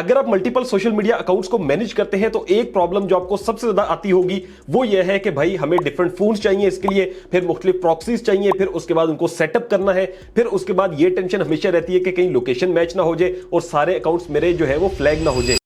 अगर आप multiple social media accounts को मैनेज करते हैं तो एक प्रॉब्लम जो आपको सबसे ज्यादा आती होगी वो ये है कि भाई हमें डिफरेंट फोन्स चाहिए, इसके लिए फिर मुख्तलिफ प्रॉक्सीज चाहिए, फिर उसके बाद उनको सेटअप करना है, फिर उसके बाद ये टेंशन हमेशा रहती है कि कहीं लोकेशन मैच ना हो जाए और सारे अकाउंट्स मेरे जो है वो फ्लैग ना हो जाए,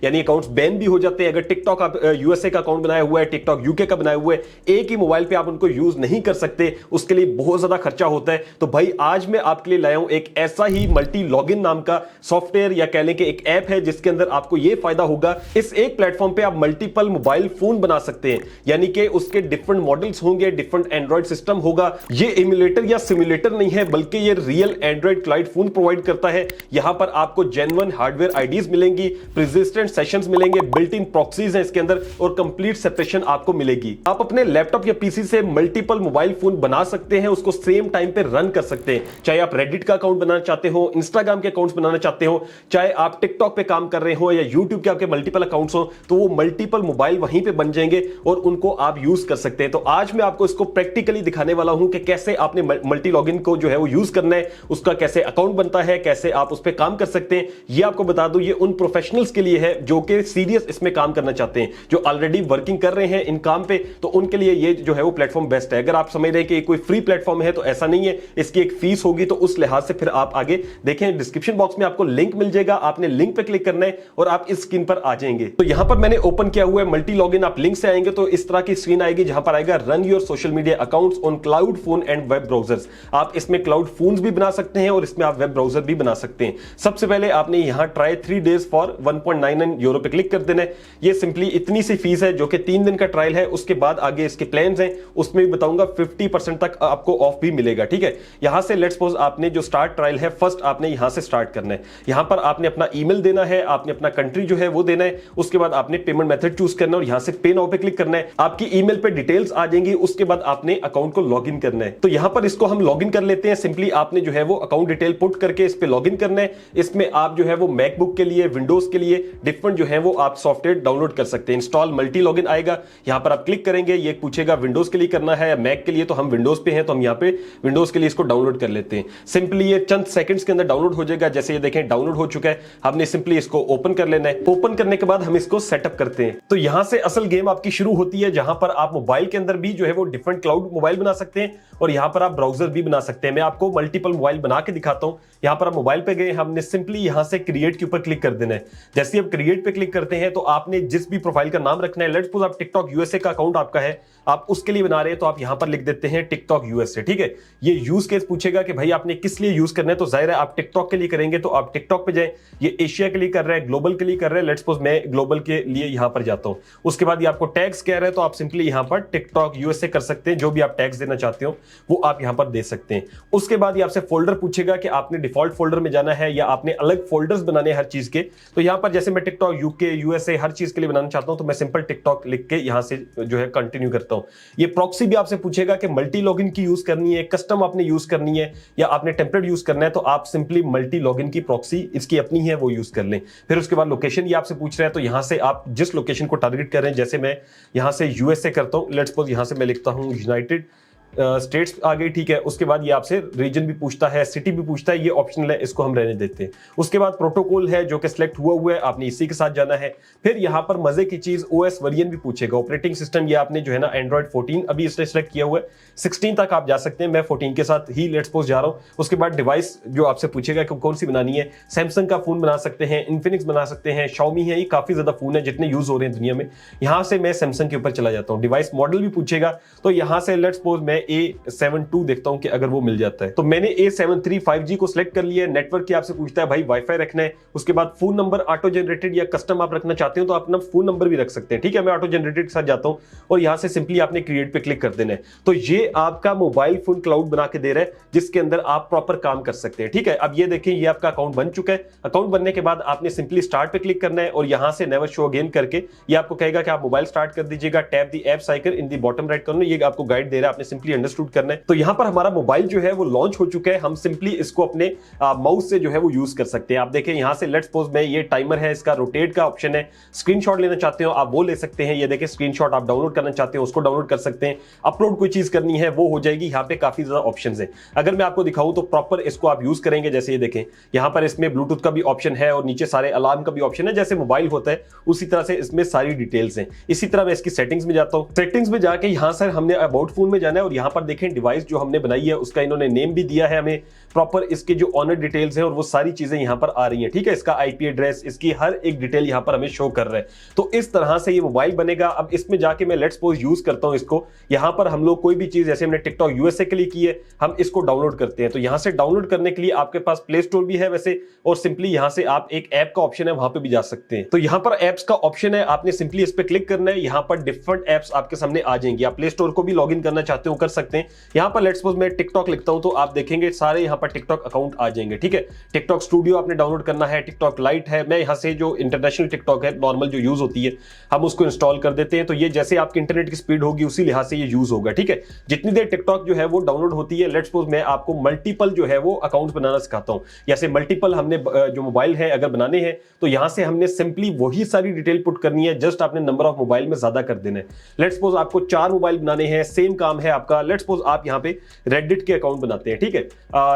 यानी अकाउंट्स बैन भी हो जाते हैं। अगर टिकटॉक आप यूएसए का अकाउंट बनाया हुआ है, टिकटॉक यूके का बनाया हुआ है, एक ही मोबाइल पे आप उनको यूज नहीं कर सकते, उसके लिए बहुत ज्यादा खर्चा होता है। तो भाई आज मैं आपके लिए लाया हूं एक ऐसा ही मल्टी लॉगिन नाम का सॉफ्टवेयर या कह लें कि एक ऐप है जिसके अंदर आपको यह फायदा होगा, इस एक प्लेटफॉर्म पे आप मल्टीपल मोबाइल फोन बना सकते हैं, यानी कि उसके डिफरेंट मॉडल्स होंगे, डिफरेंट एंड्रॉइड सिस्टम होगा। ये इम्यूलेटर या सिमुलेटर नहीं है बल्कि ये real Android client phone provide करता है। यहां पर आपको जेन्युइन हार्डवेयर आईडीज मिलेंगी, प्रेसिस्टेंट सेशंस मिलेंगे, बिल्ट इन प्रॉक्सीज हैं इसके अंदर और कंप्लीट सेपरेशन आपको मिलेगी। आप अपने लैपटॉप या पीसी से मल्टीपल मोबाइल फोन बना सकते हैं, उसको सेम टाइम पे रन कर सकते हैं। चाहे आप रेडिट का अकाउंट बनाना चाहते हो, इंस्टाग्राम के अकाउंट्स बनाना चाहते हो, चाहे आप टिकटॉक पे काम कर रहे हो या यूट्यूब के आपके मल्टीपल अकाउंट्स हो, तो वो मल्टीपल मोबाइल वहीं पे बन जाएंगे और उनको आप यूज कर सकते हैं। तो आज मैं आपको इसको प्रैक्टिकली दिखाने वाला हूं कि कैसे आपने मल्टी लॉगिन को जो है वो यूज करना है, उसका कैसे अकाउंट बनता है, कैसे आप उस पर काम कर सकते हैं। ये आपको बता दूं, ये उन प्रोफेशनल्स के लिए है जो कि सीरियस इसमें काम करना चाहते हैं, जो ऑलरेडी वर्किंग कर रहे हैं इन काम पे, तो उनके लिए ये जो है वो प्लेटफॉर्म बेस्ट है। अगर आप समझ रहे हैं कि कोई फ्री प्लेटफॉर्म है तो ऐसा नहीं है, इसकी एक फीस होगी, तो उस लिहाज से फिर आप आगे देखें, डिस्क्रिप्शन बॉक्स में आपको लिंक मिल जाएगा, आपने लिंक पे क्लिक करना है और आप इस स्क्रीन पर आ जाएंगे। तो यहां पर मैंने ओपन किया हुआ है मल्टी लॉगिन, आप लिंक से आएंगे तो इस तरह की स्क्रीन आएगी जहां पर आएगा run your social media accounts on cloud phone and web browsers. आप इसमें क्लाउड फोन्स भी बना सकते हैं और इसमें आप वेब ब्राउजर भी बना सकते हैं। सबसे पहले आपने यहां ट्राई 3 days फॉर 1.99 यूरो पे क्लिक कर देना है। ये सिंपली इतनी सी फीस है जो कि 3 दिन का ट्रायल है, उसके बाद आगे इसके प्लान्स हैं उसमें भी बताऊंगा 50% तक आपको ऑफ भी मिलेगा। ठीक है, यहां से लेट्स सपोज आपने जो स्टार्ट ट्रायल है, फर्स्ट आपने यहां से स्टार्ट करना है। यहां पर आपने अपना ईमेल देना है, आपने अपना कंट्री जो है वो देना है, उसके बाद आपने पेमेंट मेथड चूज करना है और यहां से पे नाउ पे क्लिक करना है। आपकी ईमेल पे डिटेल्स आ जाएंगी, उसके बाद आपने अकाउंट को लॉग इन करना है। तो यहां पर इसको हम लॉग इन कर लेते हैं। सिंपली आपने जो है वो अकाउंट डिटेल पुट करके इस पे लॉग इन करना है। इसमें आप जो है वो मैकबुक के लिए, विंडोज के लिए डिफरेंट जो है वो आप सॉफ्टवेयर डाउनलोड कर सकते हैं। इंस्टॉल मल्टी लॉगिन आएगा, यहां पर आप क्लिक करेंगे, ये पूछेगा विंडोज के लिए करना है या मैक के लिए, तो हम विंडोज पे हैं तो हम यहां पे विंडोज के लिए इसको डाउनलोड कर लेते हैं। सिंपली ये चंद सेकंड्स के अंदर डाउनलोड हो जाएगा। जैसे ये देखें डाउनलोड हो चुका है, हमने सिंपली इसको ओपन कर लेना है। ओपन करने के बाद हम इसको सेटअप करते हैं। तो यहां से असल गेम आपकी शुरू होती है, जहां पर आप मोबाइल के अंदर भी जो है वो डिफरेंट क्लाउड मोबाइल बना सकते हैं और यहां पर आप ब्राउजर भी बना सकते हैं। मैं आपको मल्टीपल मोबाइल बना के दिखाता हूं। यहां पर आप मोबाइल पे गए, हमने सिंपली यहां से क्रिएट के ऊपर क्लिक कर देना है। जैसे आप क्रिएट पे क्लिक करते हैं तो आपने जिस भी प्रोफाइल का नाम रखना है, लेट्स सपोज आप टिकटॉक यूएसए का अकाउंट आपका है, आप उसके लिए बना रहे हैं तो आप यहां पर लिख देते हैं टिकटॉक यूएसए। ठीक है, ये यूज केस पूछेगा कि भाई आपने किस लिए यूज करना है, तो जाहिर है आप टिकटॉक के लिए करेंगे तो आप टिकटॉक पे जाएं। ये एशिया के लिए कर रहा है, ग्लोबल के लिए कर रहा है, लेट्स सपोज मैं ग्लोबल के लिए यहां पर जाता हूं। उसके बाद ये आपको टैग्स कह रहा है तो आप सिंपली यहां पर टिकटॉक यूएसए कर सकते हैं। जो भी आप टैग्स देना चाहते हो वो आप यहां पर दे सकते हैं। उसके बाद ये आपसे फोल्डर पूछेगा कि आपने डिफॉल्ट फोल्डर में जाना है या आपने अलग फोल्डर्स बनाने हर चीज के। तो यहां पर जैसे मैं टिकटॉक यूके यूएसए हर चीज के लिए बनाना चाहता हूं तो मैं सिंपल टिकटॉक लिख के यहां से जो है कंटिन्यू करता हूं। ये प्रॉक्सी भी आपसे पूछेगा कि मल्टी लॉगिन की यूज करनी है, कस्टम आपने यूज करनी है या आपने टेम्पलेट यूज करना है, तो आप सिंपली मल्टी लॉगिन की प्रॉक्सी इसकी अपनी है वो यूज कर लें। फिर उसके बाद लोकेशन ये आपसे पूछ रहा है, तो यहां से आप जिस लोकेशन को टारगेट कर रहे हैं, जैसे मैं यहां से यूएसए करता हूं, लेट्स सपोज यहां से मैं लिखता हूं यूनाइटेड स्टेट्स आ गई। ठीक है, उसके बाद ये आपसे रीजन भी पूछता है, सिटी भी पूछता है, ये ऑप्शनल है, इसको हम रहने देते हैं। उसके बाद प्रोटोकॉल है जो कि सिलेक्ट हुआ है, आपने इसी के साथ जाना है। फिर यहां पर मजे की चीज ओएस वेरिएंट भी पूछेगा, ऑपरेटिंग सिस्टम ये आपने जो है ना एंड्रॉइड 14 अभी इसने सिलेक्ट किया हुआ है, 16 तक आप जा सकते हैं, मैं 14 के साथ ही लेट्स सपोज जा रहा हूं। उसके बाद डिवाइस जो आपसे पूछेगा कि कौन सी बनानी है, सैमसंग का फोन बना सकते हैं, इन्फिनिक्स बना सकते हैं, शाओमी है, ये काफी ज्यादा फोन है जितने यूज हो रहे हैं दुनिया में। यहां से मैं सैमसंग के ऊपर चला जाता हूं। डिवाइस मॉडल भी पूछेगा, तो यहां से लेट्स सपोज मैं A72 देखता हूं कि अगर वो मिल जाता है, तो मैंने A73 5G को सिलेक्ट कर लिया है। नेटवर्क की आपसे पूछता है भाई वाईफाई रखना है, उसके बाद फोन नंबर ऑटो जनरेटेड या कस्टम आप रखना चाहते हो तो अपना फोन नंबर भी रख सकते हैं। ठीक है, मैं ऑटो जनरेटेड के साथ जाता हूं और यहां से सिंपली आपने क्रिएट पे क्लिक कर देना है। तो ये आपका मोबाइल फोन क्लाउड बना के दे रहा है जिसके अंदर आप प्रॉपर काम कर सकते हैं। ठीक है, अब ये देखें, ये आपका अकाउंट बन चुका है। अकाउंट बनने के बाद आपने सिंपली स्टार्ट पे क्लिक करना है और यहां से नेवर शो अगेन करके ये आपको कहेगा कि आप मोबाइल स्टार्ट कर दीजिएगा, tap the apps icon in the bottom right corner, ये आपको गाइड दे रहा है, आपने सिंपली सिंपली अंडरस्टूड करना है। तो यहां पर हमारा मोबाइल जो है वो लॉन्च हो चुका है, हम सिंपली इसको अपने माउस से जो है वो यूज कर सकते हैं। आप देखें यहां से लेट्स सपोज में ये टाइमर है, इसका रोटेट का ऑप्शन है, स्क्रीनशॉट लेना चाहते हो आप वो ले सकते हैं। ये देखें स्क्रीनशॉट आप डाउनलोड करना चाहते हो उसको डाउनलोड कर सकते हैं, अपलोड कोई चीज करनी है वो हो जाएगी। यहाँ पे काफी ज्यादा ऑप्शंस है, अगर मैं आपको दिखाऊं तो प्रॉपर इसको आप यूज करेंगे। जैसे ये देखें यहाँ पर इसमें ब्लूटूथ का भी ऑप्शन है और नीचे सारे अलार्म का भी ऑप्शन है, जैसे मोबाइल होता है उसी तरह से इसमें सारी डिटेल्स हैं। इसी तरह मैं इसकी सेटिंग्स में जाता हूं, सेटिंग्स में जाके यहां से हमने अबाउट फोन में जाना है और यहां पर देखें डिवाइस जो हमने बनाई है उसका इन्होंने नेम भी दिया है हमें, प्रॉपर इसके जो ऑनर डिटेल्स हैं और वो सारी चीजें यहां पर आ रही हैं। ठीक है, इसका आईपी एड्रेस, इसकी हर एक डिटेल यहां पर हमें शो कर रहा है। तो इस तरह से ये मोबाइल बनेगा। अब इसमें जाके मैं लेट्स सपोज यूज करता हूं इसको, यहां पर हम लोग कोई भी चीज, जैसे हमने टिकटॉक यूएसए के लिए की है, हम इसको डाउनलोड करते हैं। तो यहां से डाउनलोड करने के लिए आपके पास प्ले स्टोर भी है वैसे, और सिंपली यहां से आप एक ऐप का ऑप्शन है वहां पे भी जा सकते हैं। तो यहां पर एप्स का ऑप्शन है, आपने सिंपली इस पे क्लिक करना है, यहां पर डिफरेंट एप्स आपके सामने आ जाएंगी। आप प्ले स्टोर को भी लॉगिन करना चाहते हो कर सकते हैं। यहां पर लेट्स सपोज मैं टिकटॉक लिखता हूं तो आप देखेंगे सारे यहां पर टिकटॉक अकाउंट आ जाएंगे। ठीक है, टिकटॉक स्टूडियो आपने डाउनलोड करना है, टिकटॉक लाइट है, मैं यहां से जो इंटरनेशनल टिकटॉक है नॉर्मल जो यूज होती है हम उसको इंस्टॉल कर देते हैं। तो ये जैसे आपकी इंटरनेट की स्पीड होगी उसी लिहाज से ये यूज होगा। ठीक है, जितनी देर टिकटॉक जो है वो डाउनलोड होती है, लेट्स सपोज मैं आपको मल्टीपल जो है वो अकाउंट्स बनाना सिखाता हूं। जैसे मल्टीपल हमने जो मोबाइल है अगर बनाने हैं तो यहां से हमने सिंपली वही सारी डिटेल पुट करनी है, जस्ट आपने नंबर ऑफ मोबाइल में ज्यादा कर देना है। लेट्स सपोज आपको 4 मोबाइल बनाने हैं, सेम काम है आपका। लेट्स सपोज आप यहां पे रेडिट के अकाउंट बनाते हैं। ठीक है,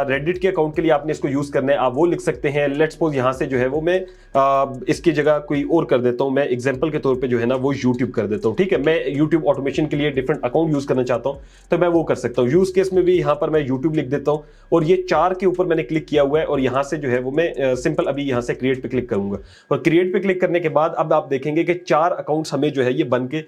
रेडिट के अकाउंट के लिए आपने इसको यूज करना है, आप वो लिख सकते हैं। लेट्स सपोज यहां से जो है वो मैं इसकी जगह कोई और कर देता हूं, मैं एग्जांपल के तौर पे जो है ना वो YouTube कर देता हूं। ठीक है, मैं YouTube ऑटोमेशन के लिए डिफरेंट अकाउंट यूज करना चाहता हूं तो मैं वो कर सकता हूं। यूज केस में भी यहां पर मैं YouTube लिख देता हूं और ये 4 के ऊपर मैंने क्लिक किया हुआ है और यहां से जो है वो मैं सिंपल अभी यहां से क्रिएट पे क्लिक करूंगा और क्रिएट पे क्लिक करने के बाद अब आप देखेंगे कि 4 अकाउंट्स हमें जो है ये बन के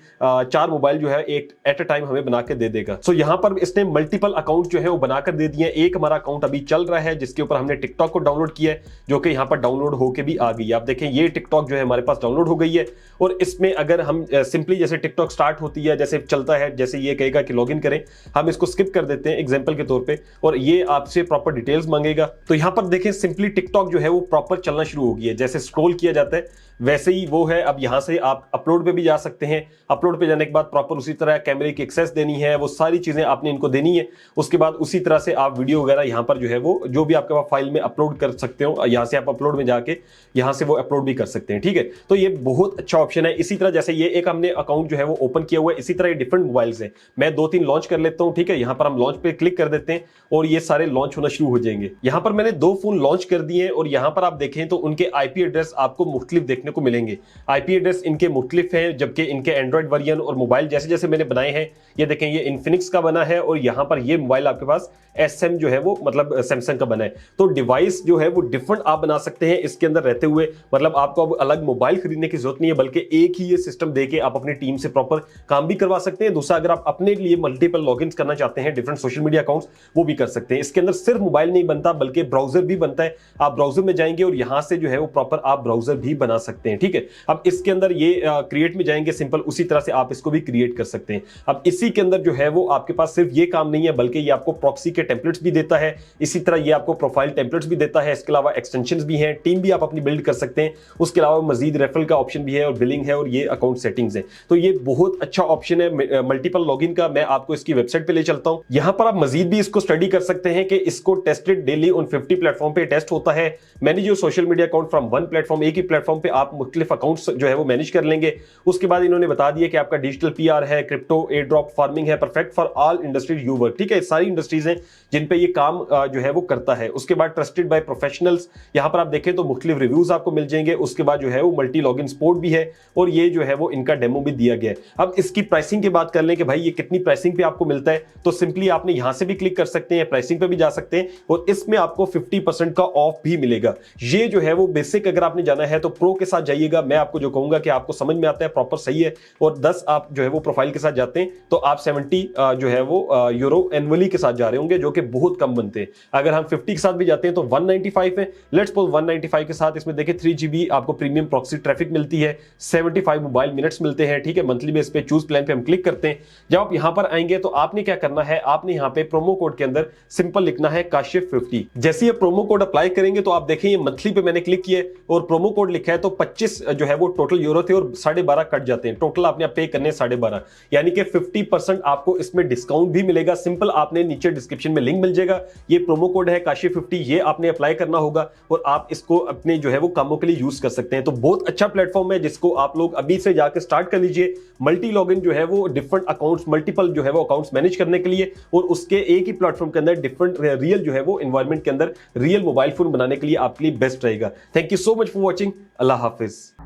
4 मोबाइल जो है एक एट अ टाइम हमें बना के दे देगा। सो यहां पर इसने मल्टीपल अकाउंट जो है वो बनाकर दे दिए। एक हमारा अकाउंट अभी चल रहा है जिसके ऊपर हमने टिकटॉक को डाउनलोड किया है, जो कि यहां पर डाउनलोड होके भी आ गई है। आप देखें ये टिकटॉक जो है हमारे पास डाउनलोड हो गई है और इसमें अगर हम सिंपली जैसे टिकटॉक स्टार्ट होती है, जैसे चलता है, जैसे ये कहेगा कि लॉगिन करें, हम इसको स्किप कर देते हैं एग्जांपल के तौर पे और ये आपसे प्रॉपर डिटेल्स मांगेगा। तो यहां पर देखें सिंपली टिकटॉक जो है वो प्रॉपर चलना शुरू हो गई है, जैसे स्क्रॉल किया जाता है वैसे ही वो है। अब यहां से आप अपलोड पे भी जा सकते हैं, अपलोड पे जाने के बाद प्रॉपर उसी तरह कैमरे की एक्सेस देनी है, वो सारी चीजें आपने इनको देनी है। उसके बाद उसी तरह से आप वीडियो वगैरह यहां पर जो है वो जो भी आपके पास फाइल में अपलोड कर सकते हो, यहां से आप अपलोड में जाके यहां से वो अपलोड भी कर सकते हैं। ठीक है, तो ये बहुत अच्छा ऑप्शन है। इसी तरह जैसे ये एक हमने अकाउंट जो है वो ओपन किया हुआ है, इसी तरह ये डिफरेंट मोबाइल्स है, मैं 2-3 लॉन्च कर लेता हूं। ठीक है, यहां पर हम लॉन्च पे क्लिक कर देते हैं और ये सारे लॉन्च होना शुरू हो जाएंगे। यहां पर मैंने 2 फोन लॉन्च कर दिए और यहां पर आप देखें तो उनके आईपी एड्रेस आपको मुख्तलिफ देखने को मिलेंगे। आईपी एड्रेस इनके मुख्तलिफ हैं, जबकि इनके एंड्रॉइड वर्जन और मोबाइल जैसे जैसे मैंने बनाए हैं, ये देखें ये इन्फिनिक्स का बना है और यहां पर ये मोबाइल आपके पास SM जो है वो मतलब सैमसंग का बना है। तो डिवाइस जो है वो डिफरेंट आप बना सकते हैं इसके अंदर रहते हुए, मतलब आपको अब अलग मोबाइल खरीदने की जरूरत नहीं है, बल्कि एक ही ये सिस्टम देके आप अपनी टीम से प्रॉपर काम भी करवा सकते हैं। दूसरा, अगर आप अपने लिए मल्टीपल लॉगिन करना चाहते हैं डिफरेंट सोशल मीडिया अकाउंट्स, वो भी कर सकते हैं। इसके अंदर सिर्फ मोबाइल नहीं बनता बल्कि ब्राउजर भी बनता है। आप ब्राउजर में जाएंगे और यहां से जो है वो प्रॉपर आप ब्राउजर भी बना सकते हैं। ठीक है, अब इसके अंदर ये क्रिएट में जाएंगे, सिंपल उसी तरह से आप इसको भी क्रिएट कर सकते हैं। अब इसी के अंदर जो है वो आपके पास सिर्फ ये काम नहीं है, बल्कि ये आपको प्रॉक्सी के टेम्पलेट्स भी देता है, इसी तरह ये आपको प्रोफाइल टेम्पलेट्स भी देता है। इसके अलावा एक्सटेंशंस भी हैं, टीम भी आप अपनी बिल्ड कर सकते हैं। उसके अलावा मजीद रेफरल का ऑप्शन भी है और बिलिंग है और ये अकाउंट सेटिंग्स है। तो ये बहुत अच्छा ऑप्शन है मल्टीपल लॉगिन का। मैं आपको इसकी वेबसाइट पे ले चलता हूं, यहां पर आप मजीद भी इसको स्टडी कर सकते हैं कि इसको टेस्टेड डेली उन 50 प्लेटफॉर्म पे टेस्ट होता है। Manage your social media account from one platform, एक ही प्लेटफॉर्म पे आप मुख्तलिफ अकाउंट्स जो है वो मैनेज कर लेंगे। उसके बाद इन्होंने बता दिया कि आपका डिजिटल PR है, क्रिप्टो, एयर ड्रॉप फार्मिंग है, perfect for all industries you work. ठीक है, सारी इंडस्ट्रीज हैं जिन पे ये काम जो है वो करता है। उसके बाद ट्रस्टेड बाय प्रोफेशनल्स, यहां पर आप देखें तो मुख्तलिफ रिव्यूज आपको मिल जाएंगे। उसके बाद जो है वो मल्टी लॉगिन सपोर्ट भी है और ये जो है वो इनका डेमो भी दिया गया है। अब इसकी प्राइसिंग की बात कर लें कि भाई ये कितनी प्राइसिंग पे आपको मिलता है, तो सिंपली आपने यहां से भी क्लिक कर सकते हैं, प्राइसिंग पे भी जा सकते हैं और इसमें आपको 50% का ऑफ भी मिलेगा। ये जो है वो बेसिक अगर आपने जाना है तो प्रो के साथ जाइएगा। मैं आपको जो कहूंगा कि आपको समझ में आता है, प्रॉपर सही है। और 10 आप जो है वो प्रोफाइल के साथ जाते हैं तो आप 70 जो है वो यूरो एनुअली के साथ जा रहे होंगे, जो कि बहुत कम बनते हैं। अगर हम 50 के साथ भी जाते हैं तो 195 है। लेट्स सपोज 195 के साथ इसमें देखिए 3 GB आपको प्रीमियम प्रॉक्सी ट्रैफिक मिलती है, 75 मोबाइल मिनट्स मिलते हैं, ठीक है। मंथली बेस पे चूज प्लान पे हम क्लिक करते हैं। जब आप यहां पर आएंगे तो आपने क्या करना है, आपने यहां पे प्रोमो कोड के अंदर सिंपल लिखना है काशिफ 50। जैसे ये प्रोमो कोड अप्लाई करेंगे तो आप देखें ये मंथली पे मैंने क्लिक किया और प्रोमो कोड लिखा है तो 25 जो है वो टोटल यूरो थे और 12.5 कट जाते हैं, टोटल आपने पे करने 12.5, यानी कि 50% आपको इसमें डिस्काउंट भी मिलेगा। सिंपल आपने नीचे डिस्क्रिप्शन में लिंक मिल जाएगा, ये प्रोमो कोड है काशिफ 50, ये आपने अप्लाई करना होगा और आप इसको अपने जो है वो कामों के लिए यूज कर सकते हैं। तो बहुत अच्छा प्लेटफॉर्म है जिसको आप लोग अभी से जाकर स्टार्ट कर लीजिए। मल्टी लॉगिन जो है वो डिफरेंट अकाउंट्स, मल्टीपल जो है वो अकाउंट्स मैनेज करने के लिए और उसके एक ही प्लेटफॉर्म के अंदर डिफरेंट रियल जो है वो एनवायरनमेंट के अंदर रियल मोबाइल फोन बनाने के लिए आपके लिए बेस्ट रहेगा। Thank you so much for watching. Allah Hafiz.